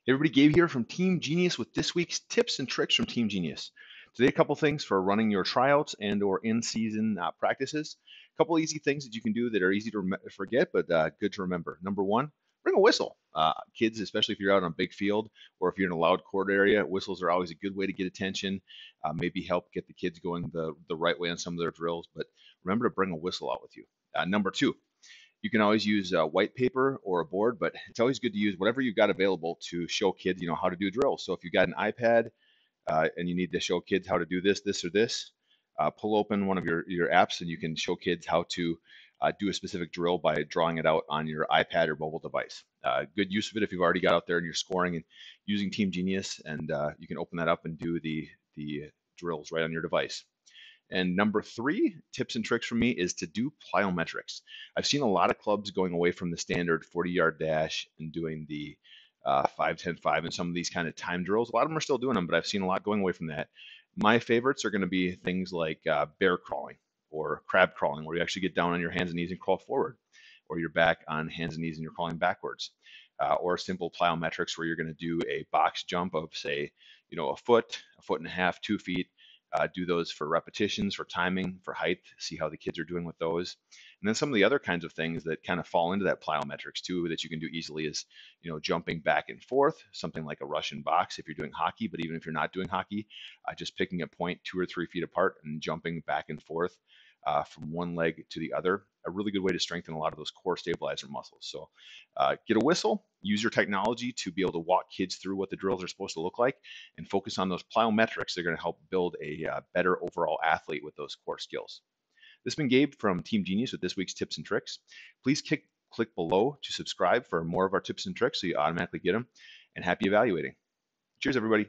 Hey everybody, Gabe here from TeamGenius with this week's tips and tricks from TeamGenius. Today, a couple things for running your tryouts and or in-season practices. A couple easy things that you can do that are easy to forget, but good to remember. Number one, bring a whistle. Kids, especially if you're out on a big field or if you're in a loud court area, whistles are always a good way to get attention, maybe help get the kids going the right way on some of their drills, but remember to bring a whistle out with you. Number two, you can always use white paper or a board, but it's always good to use whatever you've got available to show kids, how to do drills. So if you've got an iPad and you need to show kids how to do this, or this, pull open one of your apps and you can show kids how to do a specific drill by drawing it out on your iPad or mobile device. Good use of it if you've already got out there and you're scoring and using TeamGenius, and you can open that up and do the drills right on your device. And number three, tips and tricks from me is to do plyometrics. I've seen a lot of clubs going away from the standard 40-yard dash and doing the 5, 10, 5 and some of these kind of time drills. A lot of them are still doing them, but I've seen a lot going away from that. My favorites are going to be things like bear crawling or crab crawling, where you actually get down on your hands and knees and crawl forward, or you're back on hands and knees and you're crawling backwards. Or simple plyometrics where you're going to do a box jump of, say, a foot and a half, 2 feet, do those for repetitions, for timing, for height, see how the kids are doing with those. And then some of the other kinds of things that kind of fall into that plyometrics too, that you can do easily is, jumping back and forth, something like a Russian box if you're doing hockey, but even if you're not doing hockey, just picking a point 2 or 3 feet apart and jumping back and forth from one leg to the other, a really good way to strengthen a lot of those core stabilizer muscles. So get a whistle, use your technology to be able to walk kids through what the drills are supposed to look like, and focus on those plyometrics. They're going to help build a better overall athlete with those core skills. This has been Gabe from TeamGenius with this week's tips and tricks. Please click below to subscribe for more of our tips and tricks so you automatically get them. And happy evaluating. Cheers, everybody.